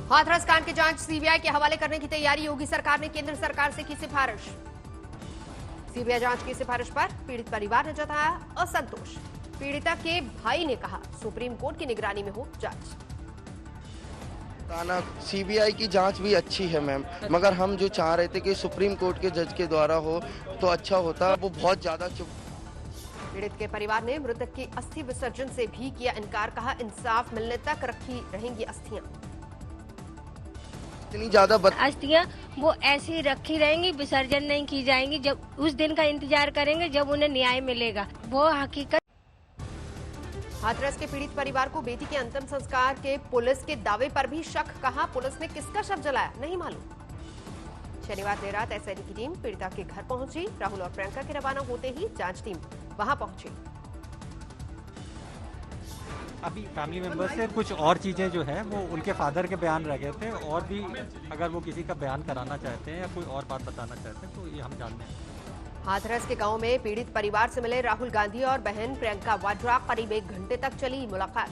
हाथरस कांड की जांच सीबीआई के हवाले करने की तैयारी, योगी सरकार ने केंद्र सरकार से की सिफारिश। सीबीआई जांच की सिफारिश पर पीड़ित परिवार ने जताया असंतोष। पीड़िता के भाई ने कहा सुप्रीम कोर्ट की निगरानी में हो जांच। सीबीआई की जांच भी अच्छी है मैम, मगर हम जो चाह रहे थे कि सुप्रीम कोर्ट के जज के द्वारा हो तो अच्छा होता। वो बहुत ज्यादा पीड़ित के परिवार ने मृतक की अस्थि विसर्जन से भी किया इनकार, कहा इंसाफ मिलने तक रखी रहेंगी अस्थियां। इतनी ज्यादा अस्थियां वो ऐसी ही रखी रहेंगी, विसर्जन नहीं की जाएंगी। जब उस दिन का इंतजार करेंगे जब उन्हें न्याय मिलेगा, वो हकीकत। हाथरस के पीड़ित परिवार को बेटी के अंतिम संस्कार के पुलिस के दावे पर भी शक, कहा पुलिस ने किसका शव जलाया नहीं मालूम। शनिवार देर रात एसआईटी की टीम पीड़िता के घर पहुंची। राहुल और प्रियंका के रवाना होते ही जांच टीम वहां पहुंची। अभी फैमिली मेंबर्स से कुछ और चीजें जो है वो उनके फादर के बयान रह गए थे, और भी अगर वो किसी का बयान कराना चाहते हैं या कोई और बात बताना चाहते हैं तो ये हम जानते हैं। हाथरस के गांव में पीड़ित परिवार से मिले राहुल गांधी और बहन प्रियंका वाड्रा। करीब 1 घंटे तक चली मुलाकात।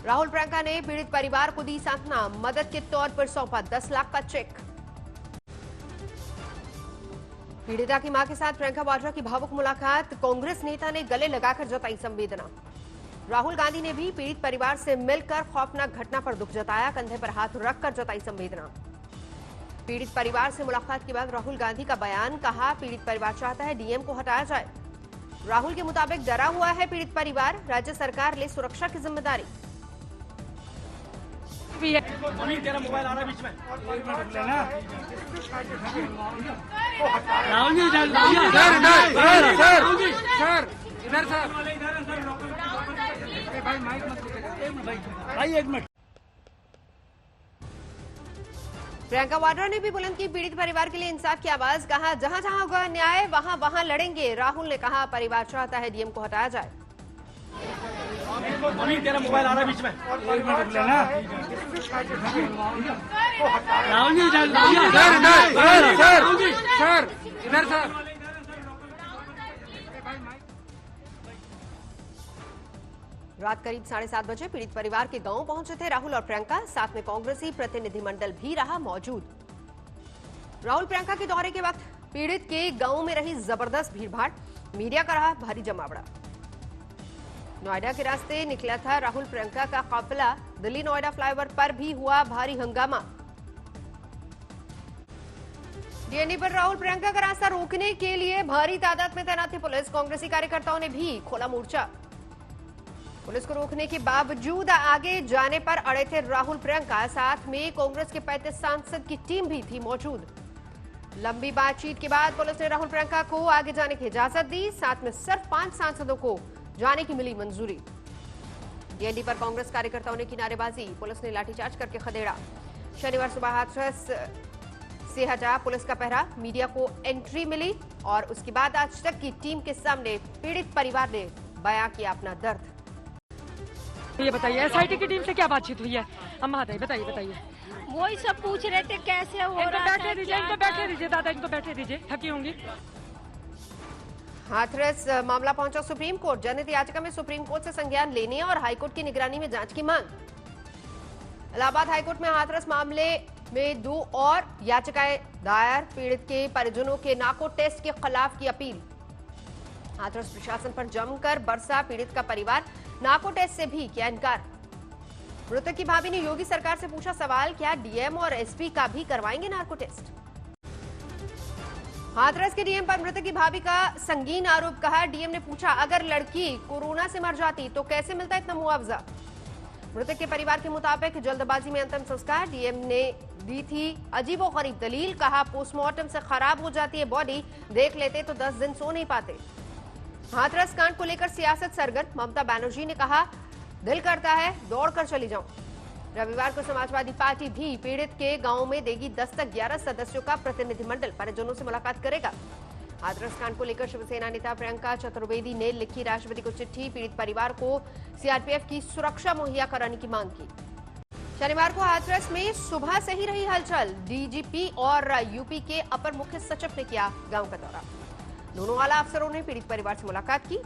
राहुल प्रियंका ने पीड़ित परिवार को दी सांत्वना, मदद के तौर पर सौंपा 10 लाख का चेक। पीड़िता की मां के साथ प्रियंका वाड्रा की भावुक मुलाकात, कांग्रेस नेता ने गले लगाकर जताई संवेदना। राहुल गांधी ने भी पीड़ित परिवार से मिलकर खौफनाक घटना पर दुख जताया, कंधे पर हाथ रखकर जताई संवेदना। पीड़ित परिवार से मुलाकात के बाद राहुल गांधी का बयान, कहा पीड़ित परिवार चाहता है डीएम को हटाया जाए। राहुल के मुताबिक डरा हुआ है पीड़ित परिवार, राज्य सरकार ले सुरक्षा की जिम्मेदारी। तेरा मोबाइल आ रहा है बीच में। इधर सर भाई एक मिनट। प्रियंका वाड्रा ने भी बुलंद की पीड़ित परिवार के लिए इंसाफ की आवाज, कहा जहां जहां होगा न्याय वहां वहां लड़ेंगे। राहुल ने कहा परिवार चाहता है डीएम को हटाया जाए। तेरा मोबाइल आ रहा है बीच में। राहुल जी सर इधर सर। रात करीब 7:30 बजे पीड़ित परिवार के गांव पहुंचे थे राहुल और प्रियंका, साथ में कांग्रेसी प्रतिनिधिमंडल भी रहा मौजूद। राहुल प्रियंका के दौरे के वक्त पीड़ित के गांव में रही जबरदस्त भीड़भाड़, मीडिया का रहा भारी जमावड़ा। नोएडा के रास्ते निकला था राहुल प्रियंका का काफिला, दिल्ली नोएडा फ्लाईओवर पर भी हुआ भारी हंगामा। डीएनडी पर राहुल प्रियंका का रास्ता रोकने के लिए भारी तादाद में तैनात थी पुलिस। कांग्रेसी कार्यकर्ताओं ने भी खोला मोर्चा। पुलिस को रोकने के बावजूद आगे जाने पर अड़े थे राहुल प्रियंका, साथ में कांग्रेस के 35 सांसद की टीम भी थी मौजूद। लंबी बातचीत के बाद पुलिस ने राहुल प्रियंका को आगे जाने की इजाजत दी, साथ में सिर्फ 5 सांसदों को जाने की मिली मंजूरी। डीएनडी पर कांग्रेस कार्यकर्ताओं ने की नारेबाजी, पुलिस ने लाठीचार्ज करके खदेड़ा। शनिवार सुबह हाथरस से हटा पुलिस का पहरा, मीडिया को एंट्री मिली और उसके बाद आज तक की टीम के सामने पीड़ित परिवार ने बयां किया अपना दर्द। ये बताइए एसआईटी की टीम से क्या बातचीत हुई है? अम्मा बताइए। वही सब पूछ रहे थे कैसे हो रहा है। बैठे दीजिए दादा, इनको बैठे दीजिए, थकी होंगी। हाथरस मामला पहुंचा सुप्रीम कोर्ट। जनहित याचिका में सुप्रीम कोर्ट से संज्ञान लेने और हाईकोर्ट की निगरानी में जांच की मांग। इलाहाबाद हाईकोर्ट में हाथरस मामले में 2 और याचिकाएं दायर, पीड़ित के परिजनों के नाको टेस्ट के खिलाफ की अपील। हाथरस प्रशासन पर जमकर बरसा पीड़ित का परिवार, नाको टेस्ट से भी किया इनकार। मृतक की भाभी ने योगी सरकार से पूछा सवाल, क्या डीएम और एसपी का भी करवाएंगे नाको टेस्ट? हाथरस के डीएम पर मृतक की भाभी का संगीन आरोप, कहा डीएम ने पूछा अगर लड़की कोरोना से मर जाती तो कैसे मिलता इतना मुआवजा। मृतक के परिवार के मुताबिक जल्दबाजी में अंतिम संस्कार, डीएम ने दी थी अजीबोगरीब दलील, कहा पोस्टमार्टम से खराब हो जाती है बॉडी, देख लेते तो 10 दिन सो नहीं पाते। हाथरस कांड को लेकर सियासत सरगर्म, ममता बनर्जी ने कहा दिल करता है दौड़कर चली जाऊं। रविवार को समाजवादी पार्टी भी पीड़ित के गांव में देगी दस्तक, 11 सदस्यों का प्रतिनिधिमंडल परिजनों से मुलाकात करेगा। हाथरस कांड को लेकर शिवसेना नेता प्रियंका चतुर्वेदी ने लिखी राष्ट्रपति को चिट्ठी, पीड़ित परिवार को सीआरपीएफ की सुरक्षा मुहैया कराने की मांग की। शनिवार को हाथरस में सुबह से ही रही हलचल, डीजीपी और यूपी के अपर मुख्य सचिव ने किया गांव का दौरा। दोनों आला अफसरों ने पीड़ित परिवार से मुलाकात की,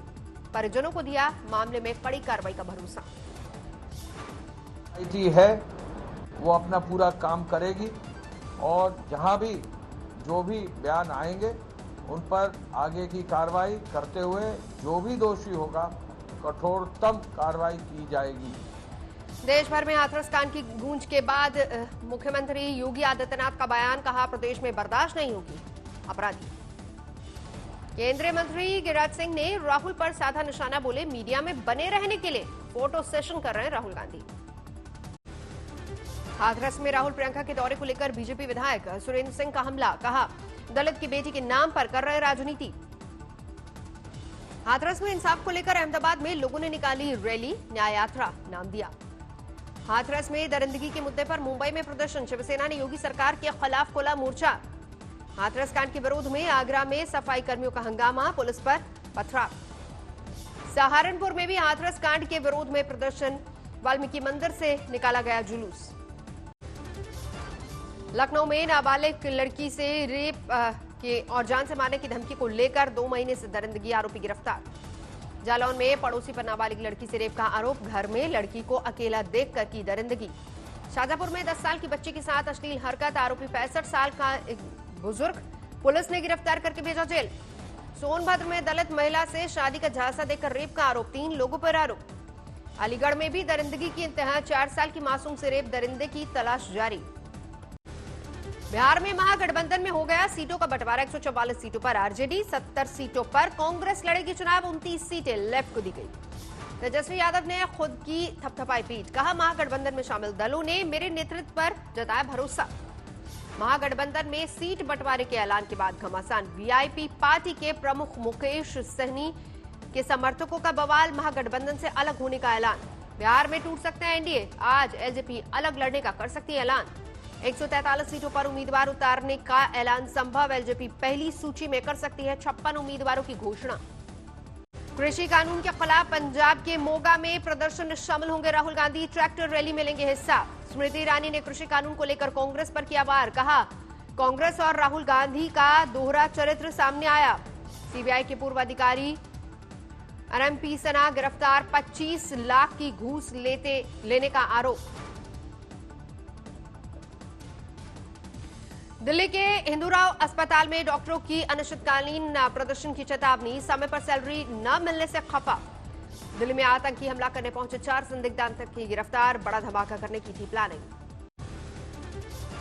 परिजनों को दिया मामले में कड़ी कार्रवाई का भरोसा। है वो अपना पूरा काम करेगी और जहां भी जो भी बयान आएंगे उन पर आगे की कार्रवाई करते हुए जो भी दोषी होगा कठोरतम कार्रवाई की जाएगी। देश भर में हाथरस कांड की गूंज के बाद मुख्यमंत्री योगी आदित्यनाथ का बयान, कहा प्रदेश में बर्दाश्त नहीं होगी अपराधी। केंद्रीय मंत्री गिरिराज सिंह ने राहुल पर साधा निशाना, बोले मीडिया में बने रहने के लिए फोटो सेशन कर रहे हैं राहुल गांधी। हाथरस में राहुल प्रियंका के दौरे को लेकर बीजेपी विधायक सुरेंद्र सिंह का हमला, कहा दलित की बेटी के नाम पर कर रहे राजनीति। हाथरस में इंसाफ को लेकर अहमदाबाद में लोगों ने निकाली रैली, न्याय यात्रा नाम दिया। हाथरस में दरिंदगी के मुद्दे पर मुंबई में प्रदर्शन, शिवसेना ने योगी सरकार के खिलाफ खोला मोर्चा। हाथरस कांड के विरोध में आगरा में सफाई कर्मियों का हंगामा, पुलिस पर पथराव। सहारनपुर में भी हाथरस कांड के विरोध में प्रदर्शन, वाल्मीकि मंदिर से निकाला गया जुलूस। लखनऊ में नाबालिग लड़की से रेप के और जान से मारने की धमकी को लेकर 2 महीने से दरिंदगी आरोपी गिरफ्तार। जालौन में पड़ोसी पर नाबालिग लड़की से रेप का आरोप, घर में लड़की को अकेला देखकर की दरिंदगी। शाजापुर में 10 साल की बच्ची के साथ अश्लील हरकत, आरोपी 65 साल का एक बुजुर्ग, पुलिस ने गिरफ्तार करके भेजा जेल। सोनभद्र में दलित महिला से शादी का झांसा देकर रेप का आरोप, 3 लोगों पर आरोप। अलीगढ़ में भी दरिंदगी की इंतहा, 4 साल की मासूम से रेप, दरिंदे की तलाश जारी। बिहार में महागठबंधन में हो गया सीटों का बंटवारा, 144 सीटों पर आरजेडी, 70 सीटों पर कांग्रेस लड़ेगी चुनाव, 29 सीटें लेफ्ट को दी गई। तेजस्वी यादव ने खुद की थपथपाई पीठ, कहा महागठबंधन में शामिल दलों ने मेरे नेतृत्व पर जताया भरोसा। महागठबंधन में सीट बंटवारे के ऐलान के बाद घमासान, वीआईपी पार्टी के प्रमुख मुकेश सहनी के समर्थकों का बवाल, महागठबंधन से अलग होने का ऐलान। बिहार में टूट सकते हैं एनडीए, आज एलजेपी अलग लड़ने का कर सकती है ऐलान। 143 सीटों पर उम्मीदवार उतारने का ऐलान संभव, एलजेपी पहली सूची में कर सकती है 56 उम्मीदवारों की घोषणा। कृषि कानून के खिलाफ पंजाब के मोगा में प्रदर्शन में शामिल होंगे राहुल गांधी, ट्रैक्टर रैली में लेंगे हिस्सा। स्मृति ईरानी ने कृषि कानून को लेकर कांग्रेस पर किया वार, कहा कांग्रेस और राहुल गांधी का दोहरा चरित्र सामने आया। सीबीआई के पूर्व अधिकारी एमपी सना गिरफ्तार, 25 लाख की घूस लेने का आरोप। दिल्ली के हिंदूराव अस्पताल में डॉक्टरों की अनिश्चितकालीन प्रदर्शन की चेतावनी, समय पर सैलरी न मिलने से खफा। दिल्ली में आतंकी हमला करने पहुंचे 4 संदिग्ध आतंकी गिरफ्तार, बड़ा धमाका करने की थी प्लानिंग।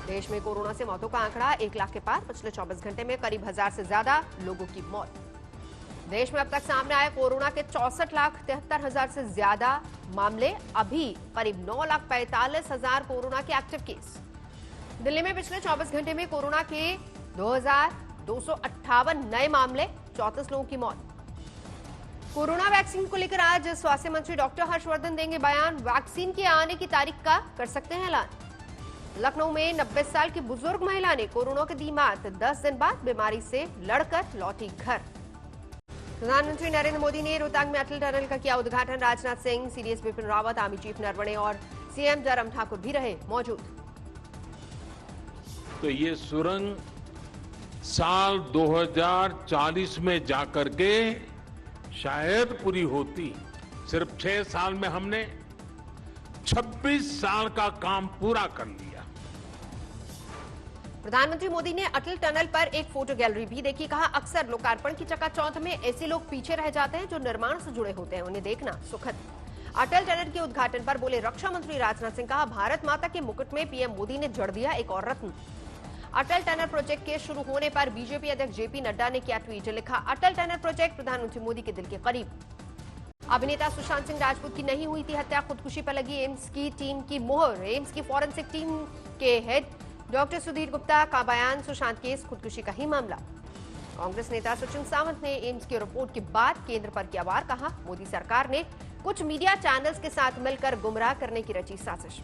देश में कोरोना से मौतों का आंकड़ा 1 लाख के पार, पिछले 24 घंटे में करीब 1000 से ज्यादा लोगों की मौत। देश में अब तक सामने आए कोरोना के 64,73,000 से ज्यादा मामले, अभी करीब 9,45,000 कोरोना के एक्टिव केस। दिल्ली में पिछले 24 घंटे में कोरोना के 2,258 नए मामले, 34 लोगों की मौत। कोरोना वैक्सीन को लेकर आज स्वास्थ्य मंत्री डॉक्टर हर्षवर्धन देंगे बयान, वैक्सीन के आने की तारीख का कर सकते हैं ऐलान। लखनऊ में 90 साल की बुजुर्ग महिला ने कोरोना की दी मात, 10 दिन बाद बीमारी से लड़कर लौटी घर। प्रधानमंत्री नरेंद्र मोदी ने रोहतांग में अटल टनल का किया उद्घाटन, Rajnath Singh, CDS Bipin Rawat, army chief Naravane और सीएम जयराम ठाकुर भी रहे मौजूद। तो ये सुरंग साल 2040 में जाकर के शायद पूरी होती। सिर्फ 6 साल में हमने 26 साल का काम पूरा कर लिया। प्रधानमंत्री मोदी ने अटल टनल पर एक फोटो गैलरी भी देखी, कहा अक्सर लोकार्पण की चकाचौंध में ऐसे लोग पीछे रह जाते हैं जो निर्माण से जुड़े होते हैं, उन्हें देखना सुखद। अटल टनल के उद्घाटन पर बोले रक्षा मंत्री राजनाथ सिंह, कहा भारत माता के मुकुट में पीएम मोदी ने जड़ दिया एक और रत्न। अटल टनल प्रोजेक्ट के शुरू होने पर बीजेपी अध्यक्ष जेपी नड्डा ने किया ट्वीट, लिखा अटल टनल प्रोजेक्ट प्रधानमंत्री मोदी के दिल के करीब। अभिनेता सुशांत सिंह राजपूत की नहीं हुई थी हत्या, खुदकुशी पर लगी एम्स की टीम की मोहर। एम्स की फॉरेंसिक टीम के हेड डॉक्टर सुधीर गुप्ता का बयान, सुशांत केस खुदकुशी का ही मामला। कांग्रेस नेता सचिन सावंत ने एम्स की रिपोर्ट के बाद केंद्र पर किया वार, कहा मोदी सरकार ने कुछ मीडिया चैनल्स के साथ मिलकर गुमराह करने की रची साजिश।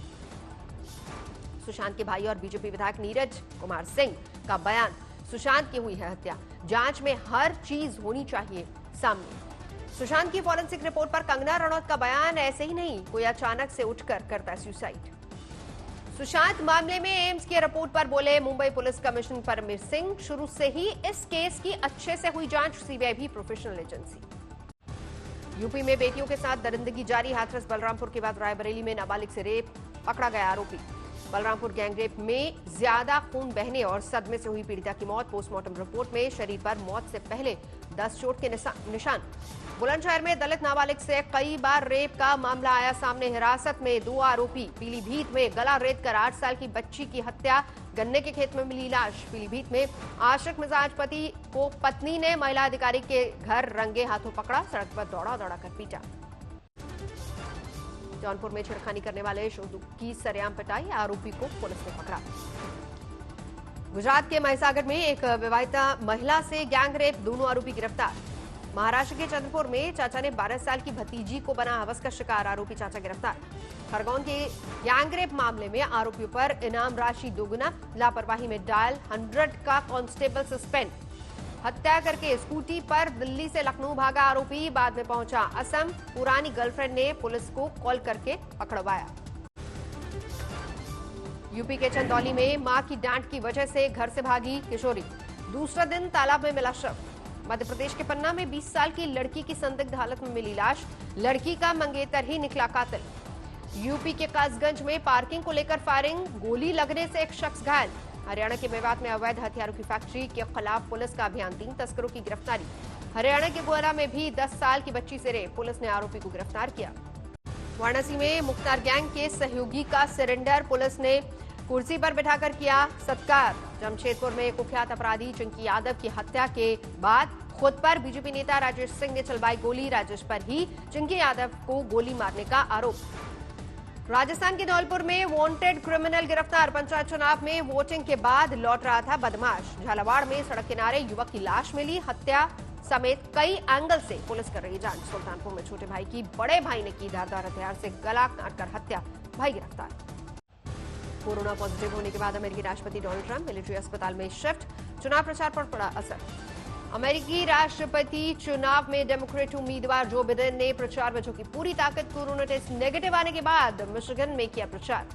सुशांत के भाई और बीजेपी विधायक नीरज कुमार सिंह का बयान, सुशांत की हुई है हत्या, जांच में हर चीज होनी चाहिए सामने। सुशांत की फॉरेंसिक रिपोर्ट पर कंगना रनौत का बयान, ऐसे ही नहीं कोई अचानक से उठकर करता है सुसाइड। सुशांत मामले में एम्स की रिपोर्ट पर बोले मुंबई पुलिस कमिश्नर परमवीर सिंह, शुरू से ही इस केस की अच्छे से हुई जांच, सीबीआई भी प्रोफेशनल एजेंसी। यूपी में बेटियों के साथ दरिंदगी जारी, हाथरस बलरामपुर के बाद रायबरेली में नाबालिग से रेप, पकड़ा गया आरोपी। बलरामपुर गैंगरेप में ज्यादा खून बहने और सदमे से हुई पीड़िता की मौत। पोस्टमार्टम रिपोर्ट में शरीर पर मौत से पहले 10 चोट के निशान। बुलंदशहर में दलित नाबालिग से कई बार रेप का मामला आया सामने। हिरासत में 2 आरोपी। पीलीभीत में गला रेत कर 8 साल की बच्ची की हत्या। गन्ने के खेत में मिली लाश। पीलीभीत में आशिक मिजाज पति को पत्नी ने महिला अधिकारी के घर रंगे हाथों पकड़ा, सड़क पर दौड़ा कर पीटा। जौनपुर में छिड़खानी करने वाले शोधु की सरेआम पिटाई, आरोपी को पुलिस ने पकड़ा। गुजरात के महिसागर में एक विवाहिता महिला से गैंग रेप, दोनों आरोपी गिरफ्तार। महाराष्ट्र के चंद्रपुर में चाचा ने 12 साल की भतीजी को बना हवस का शिकार, आरोपी चाचा गिरफ्तार। खरगोन के गैंग रेप मामले में आरोपियों पर इनाम राशि दोगुना, लापरवाही में डायल 100 का कांस्टेबल सस्पेंड। हत्या करके स्कूटी पर दिल्ली से लखनऊ भागा आरोपी, बाद में पहुंचा असम। पुरानी गर्लफ्रेंड ने पुलिस को कॉल करके पकड़वाया। यूपी के चंदौली में मां की डांट की वजह से घर से भागी किशोरी, दूसरा दिन तालाब में मिला शव। मध्य प्रदेश के पन्ना में 20 साल की लड़की की संदिग्ध हालत में मिली लाश, लड़की का मंगेतर ही निकला कातिल। यूपी के कासगंज में पार्किंग को लेकर फायरिंग, गोली लगने से एक शख्स घायल। हरियाणा के मेवात में अवैध हथियारों की फैक्ट्री के खिलाफ पुलिस का अभियान, 3 तस्करों की गिरफ्तारी। हरियाणा के गोला में भी 10 साल की बच्ची से रेप, पुलिस ने आरोपी को गिरफ्तार किया। वाराणसी में मुख्तार गैंग के सहयोगी का सरेंडर, पुलिस ने कुर्सी पर बिठाकर किया सत्कार। जमशेदपुर में कुख्यात अपराधी चिंकी यादव की हत्या के बाद खुद पर बीजेपी नेता राजेश सिंह ने चलवाई गोली, राजेश पर ही चिंकी यादव को गोली मारने का आरोप। राजस्थान के धौलपुर में वांटेड क्रिमिनल गिरफ्तार, पंचायत चुनाव में वोटिंग के बाद लौट रहा था बदमाश। झालावाड़ में सड़क किनारे युवक की लाश मिली, हत्या समेत कई एंगल से पुलिस कर रही जांच। सुल्तानपुर में छोटे भाई की बड़े भाई ने की धारदार हथियार से गला काटकर हत्या, भाई गिरफ्तार। कोरोना पॉजिटिव होने के बाद अमेरिकी राष्ट्रपति डोनाल्ड ट्रंप मिलिट्री अस्पताल में शिफ्ट, चुनाव प्रचार पर पड़ा असर। अमेरिकी राष्ट्रपति चुनाव में डेमोक्रेट उम्मीदवार जो बिडेन ने प्रचार में झोंकी पूरी ताकत, कोरोना टेस्ट नेगेटिव आने के बाद मिशिगन में किया प्रचार।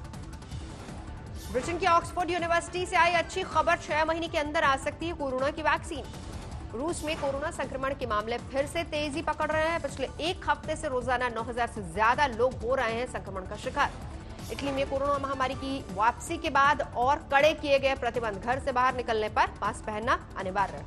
ब्रिटेन की ऑक्सफोर्ड यूनिवर्सिटी से आई अच्छी खबर, 6 महीने के अंदर आ सकती है कोरोना की वैक्सीन। रूस में कोरोना संक्रमण के मामले फिर से तेजी पकड़ रहे हैं। पिछले 1 हफ्ते से रोजाना 9000 से ज्यादा लोग हो रहे हैं संक्रमण का शिकार। इटली में कोरोना महामारी की वापसी के बाद और कड़े किए गए प्रतिबंध, घर से बाहर निकलने पर मास्क पहनना अनिवार्य।